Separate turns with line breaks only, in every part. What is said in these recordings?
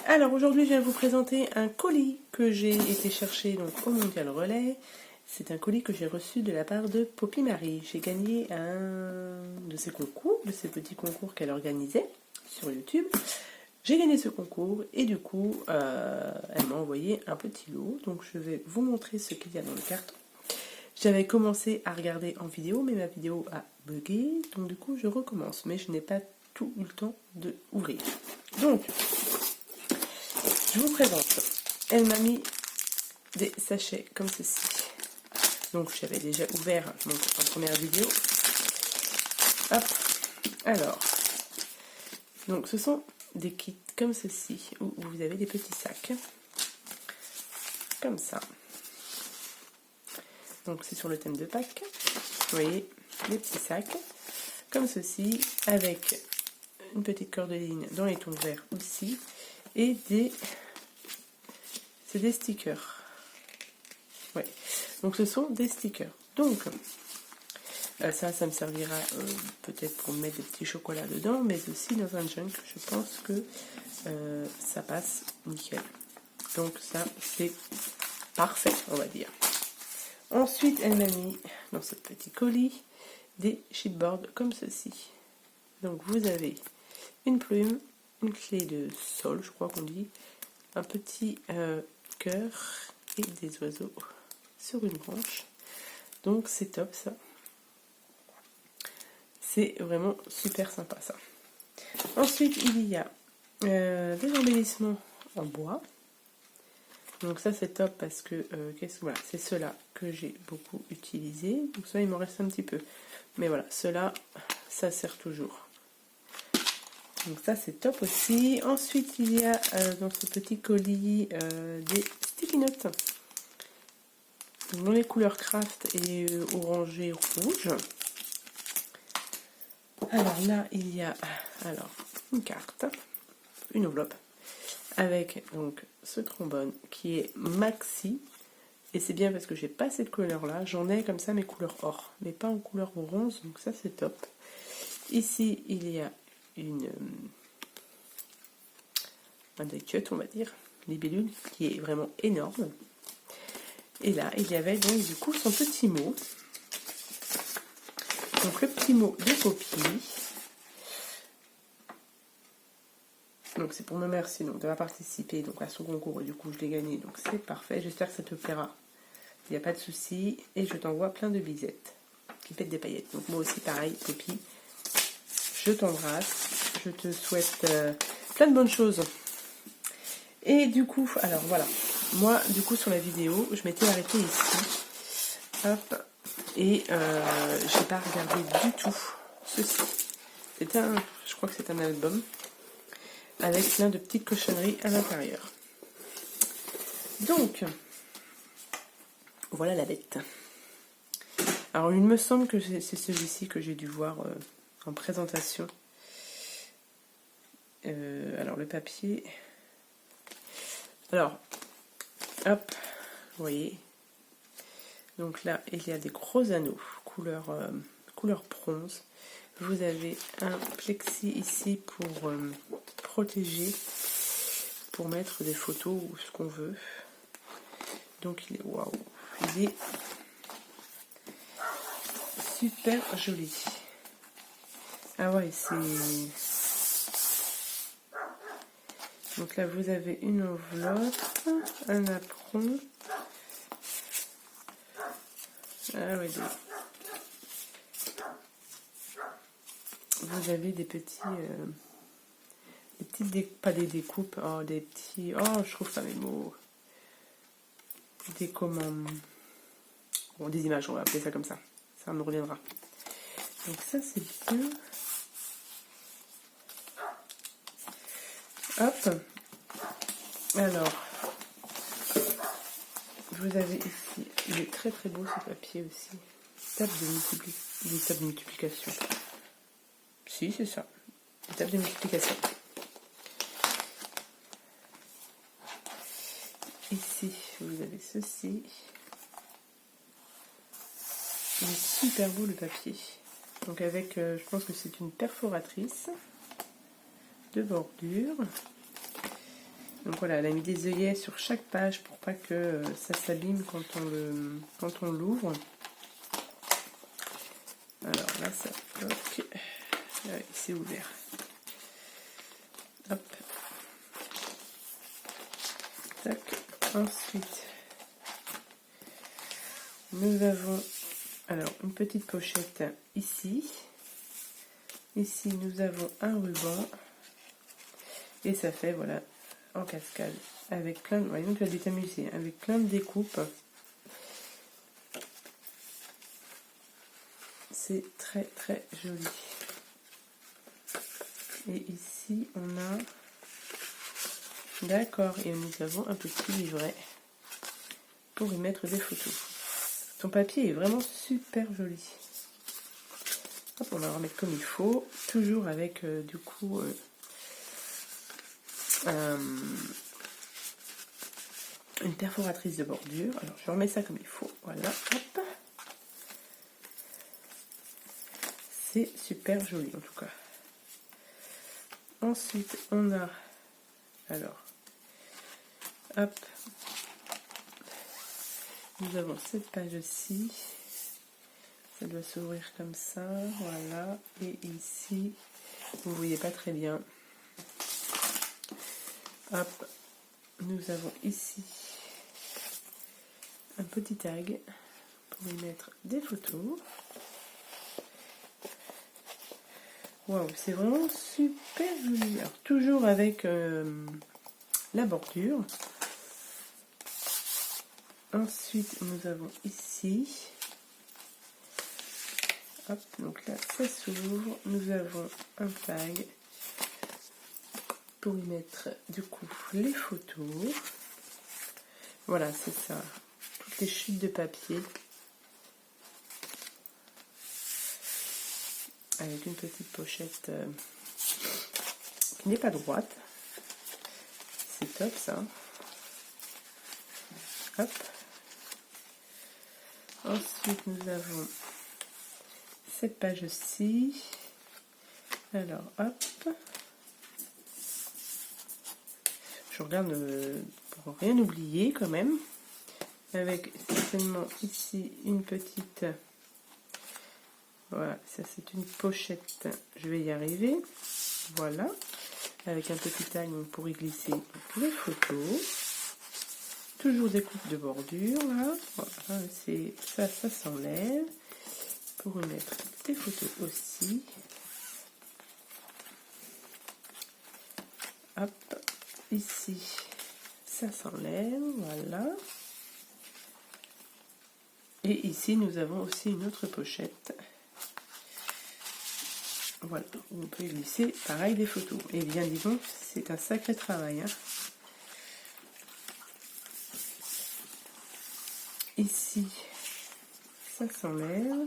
Alors aujourd'hui je viens vous présenter un colis que j'ai été chercher donc au Mondial Relais. C'est un colis que j'ai reçu de la part de Poppy Marie. J'ai gagné un de ses concours, de ces petits concours qu'elle organisait sur YouTube. J'ai gagné ce concours et du coup elle m'a envoyé un petit lot. Donc je vais vous montrer ce qu'il y a dans le carton. J'avais commencé à regarder en vidéo mais ma vidéo a bugué. Donc du coup je recommence mais je n'ai pas tout eu le temps de ouvrir. Donc je vous présente. Elle m'a mis des sachets comme ceci. Donc j'avais déjà ouvert donc, en première vidéo. Hop. Alors, donc ce sont des kits comme ceci où vous avez des petits sacs comme ça. Donc c'est sur le thème de Pâques. Vous voyez des petits sacs comme ceci avec une petite cordeline dans les tons verts aussi et c'est des stickers. Ouais. Donc ce sont des stickers. Donc ça me servira peut-être pour mettre des petits chocolats dedans, mais aussi dans un junk. Je pense que ça passe nickel. Donc ça c'est parfait, on va dire. Ensuite elle m'a mis dans ce petit colis des chipboards comme ceci. Donc vous avez une plume, une clé de sol, je crois qu'on dit, un petit cœur et des oiseaux sur une branche. Donc c'est top ça. C'est vraiment super sympa ça. Ensuite il y a des embellissements en bois. Donc ça c'est top parce que voilà, c'est ceux-là que j'ai beaucoup utilisé. Donc ça il m'en reste un petit peu. Mais voilà, ceux-là, ça sert toujours. Donc ça c'est top aussi. Ensuite il y a dans ce petit colis des sticky notes. Dans les couleurs craft et orangé rouge. Alors là il y a une carte, une enveloppe avec donc ce trombone qui est maxi. Et c'est bien parce que j'ai pas cette couleur là, j'en ai comme ça mes couleurs or, mais pas en couleur bronze, donc ça c'est top. Ici il y a un die cut on va dire, libellule qui est vraiment énorme. Et là il y avait donc du coup son petit mot. Donc le petit mot de Poppy. Donc c'est pour me remercier d'avoir participé donc, à son concours et du coup je l'ai gagné, donc c'est parfait, j'espère que ça te plaira. Il n'y a pas de souci et je t'envoie plein de bisettes qui pètent des paillettes. Donc moi aussi pareil, Poppy, je t'embrasse, je te souhaite plein de bonnes choses. Et du coup, alors voilà, moi du coup sur la vidéo, je m'étais arrêtée ici, hop, et j'ai pas regardé du tout ceci. C'est je crois que c'est un album avec plein de petites cochonneries à l'intérieur. Donc voilà la bête. Alors il me semble que c'est celui-ci que j'ai dû voir en présentation. Alors le papier. Alors, hop, vous voyez. Donc là, il y a des gros anneaux, couleur bronze. Vous avez un plexi ici pour protéger, pour mettre des photos ou ce qu'on veut. Donc il est waouh, il est super joli. Ah ouais, c'est... Donc là vous avez une enveloppe, un apron. Ah ouais, vous avez des petits... pas des découpes, oh, des petits... Oh, je trouve pas mes mots. Des commandes... Bon, des images, on va appeler ça comme ça. Ça me reviendra. Donc ça, c'est bien. Hop. Alors, vous avez ici, il est très très beau ce papier aussi. Table de multiplication. Si, c'est ça. Une table de multiplication. Ici, vous avez ceci. Il est super beau le papier. Donc avec, je pense que c'est une perforatrice de bordure. Donc voilà, elle a mis des œillets sur chaque page pour pas que ça s'abîme quand on l'ouvre. Alors là, ça bloque. Ouais, c'est ouvert. Hop. Tac. Ensuite, nous avons alors une petite pochette ici. Ici, nous avons un ruban. Et ça fait, voilà, en cascade. Avec plein de... Voyons, tu as dû t'amuser. Avec plein de découpes. C'est très très joli. Et ici, on a... D'accord, et nous avons un petit livret pour y mettre des photos. Son papier est vraiment super joli. Hop, on va le remettre comme il faut. Toujours avec, du coup... une perforatrice de bordure. Alors je remets ça comme il faut. Voilà. Hop. C'est super joli en tout cas. Ensuite on a alors hop. Nous avons cette page-ci. Ça doit s'ouvrir comme ça. Voilà. Et ici, vous voyez pas très bien. Hop. Nous avons ici un petit tag pour y mettre des photos. Waouh, c'est vraiment super joli. Alors, toujours avec la bordure. Ensuite, nous avons ici. Hop, donc là, ça s'ouvre. Nous avons un tag pour y mettre du coup les photos. Voilà, c'est ça. Toutes les chutes de papier. Avec une petite pochette qui n'est pas droite. C'est top ça. Hop. Ensuite, nous avons cette page-ci. Alors, hop. Je regarde pour rien oublier quand même. Avec certainement ici une petite... Voilà, ça c'est une pochette. Je vais y arriver. Voilà. Avec un petit tag pour y glisser les photos. Toujours des coupes de bordure là. Voilà, c'est ça s'enlève. Pour remettre des photos aussi. Hop, ici, ça s'enlève, voilà. Et ici, nous avons aussi une autre pochette. Voilà, où on peut glisser, pareil, des photos. Et bien, dis donc, c'est un sacré travail. Hein. Ici, ça s'enlève.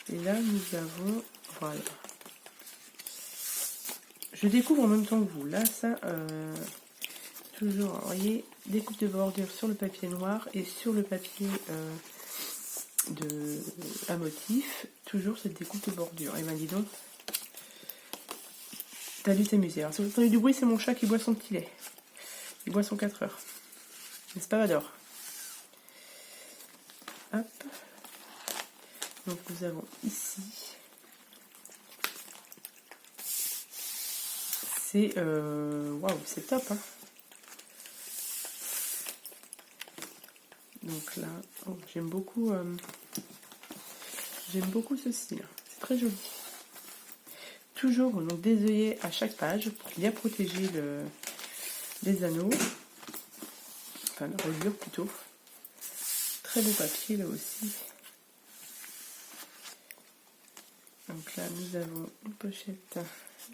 Et là, nous avons, voilà. Je découvre en même temps que vous. Là, ça, toujours, vous voyez, des coupes de bordure sur le papier noir et sur le papier à motif. Toujours cette découpe de bordure. Et ben, dis donc, t'as dû t'amuser. Alors, si vous entendez du bruit, c'est mon chat qui boit son petit lait. Il boit son 4 heures. N'est-ce pas, Vador? Hop. Donc, nous avons ici. C'est waouh, c'est top. Hein. Donc là, oh, j'aime beaucoup ceci. Là. C'est très joli. Toujours donc des œillets à chaque page pour bien protéger les anneaux. Enfin, la reliure plutôt. Très beau papier là aussi. Donc là, nous avons une pochette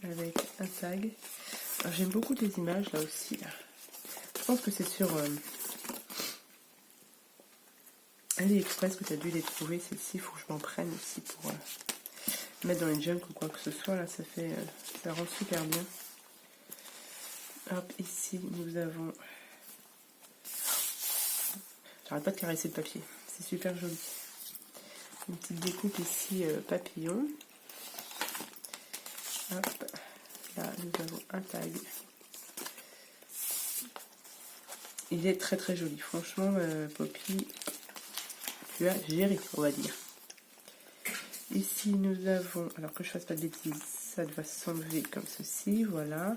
avec un tag. J'aime beaucoup les images là aussi. Là. Je pense que c'est sur AliExpress que tu as dû les trouver. Celle-ci, il faut que je m'en prenne aussi pour mettre dans les junk ou quoi que ce soit. Là, ça fait, ça rend super bien. Hop, ici, nous avons... J'arrête pas de caresser le papier. C'est super joli. Une petite découpe ici, papillon. Hop. Là, nous avons un tag il est très très joli. Franchement, Poppy, tu as géré, on va dire. Ici, nous avons, alors que je fasse pas de bêtises, ça doit s'enlever comme ceci, voilà.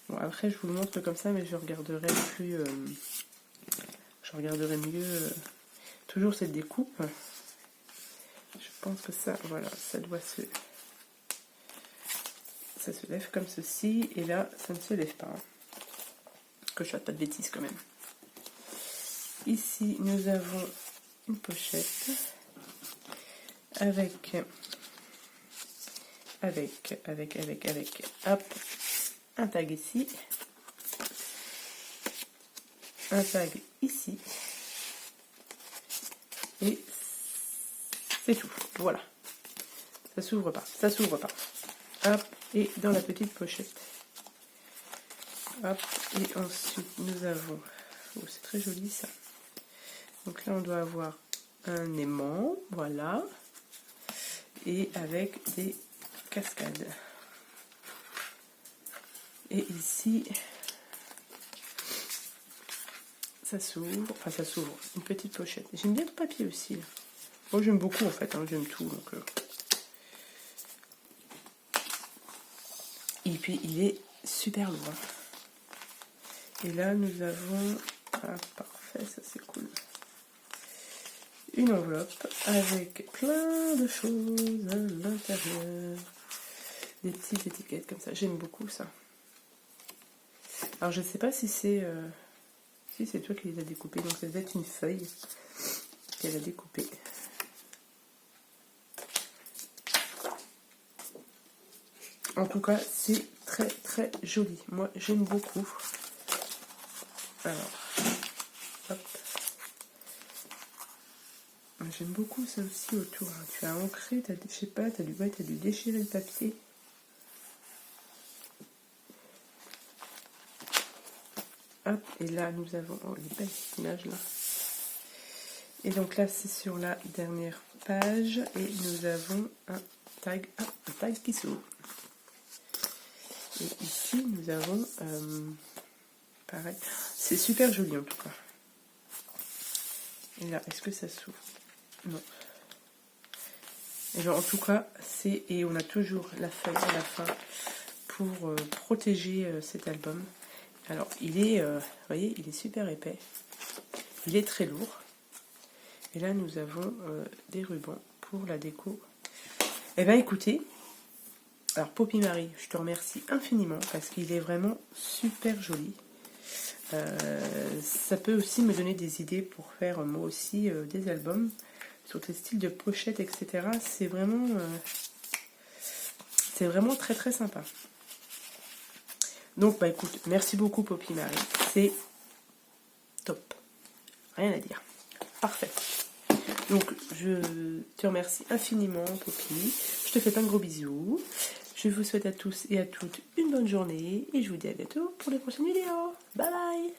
Bon, après, je vous le montre comme ça, mais je regarderai plus... je regarderai mieux toujours cette découpe. Je pense que ça, voilà, ça doit se... Ça se lève comme ceci, et là, ça ne se lève pas. Hein. Que je fasse pas de bêtises quand même. Ici, nous avons une pochette avec, hop, un tag ici, un tag ici, et c'est tout. Voilà. Ça s'ouvre pas, ça s'ouvre pas. Hop, et dans la petite pochette. Hop, et ensuite nous avons, oh c'est très joli ça. Donc là on doit avoir un aimant, voilà, et avec des cascades. Et ici, ça s'ouvre, enfin ça s'ouvre, une petite pochette. J'aime bien le papier aussi. Moi j'aime beaucoup en fait, hein, j'aime tout. Donc, Et puis il est super lourd. Et là nous avons, ah parfait, ça c'est cool. Une enveloppe avec plein de choses à l'intérieur. Des petites étiquettes comme ça, j'aime beaucoup ça. Alors je ne sais pas si c'est toi qui les as découpées, donc ça doit être une feuille qu'elle a découpée. En tout cas, c'est très très joli. Moi, j'aime beaucoup. Alors, hop. J'aime beaucoup ça aussi autour. Hein. Tu as ancré, je sais pas, tu as dû déchirer le papier. Hop, et là nous avons, oh les belles images là. Et donc là c'est sur la dernière page et nous avons un tag qui s'ouvre. Et ici nous avons, pareil, c'est super joli en tout cas. Et là, est-ce que ça s'ouvre? Non. Et bien, en tout cas, et on a toujours la feuille à la fin pour protéger cet album. Alors, il est, vous voyez, il est super épais. Il est très lourd. Et là, nous avons des rubans pour la déco. Eh bien, écoutez, alors Poppy Marie, je te remercie infiniment parce qu'il est vraiment super joli. Ça peut aussi me donner des idées pour faire moi aussi des albums sur des styles de pochettes, etc. C'est vraiment très très sympa. Donc bah écoute, merci beaucoup Poppy Marie, c'est top, rien à dire, parfait. Donc je te remercie infiniment Poppy, je te fais plein de gros bisous, je vous souhaite à tous et à toutes une bonne journée et je vous dis à bientôt pour les prochaines vidéos. Bye bye.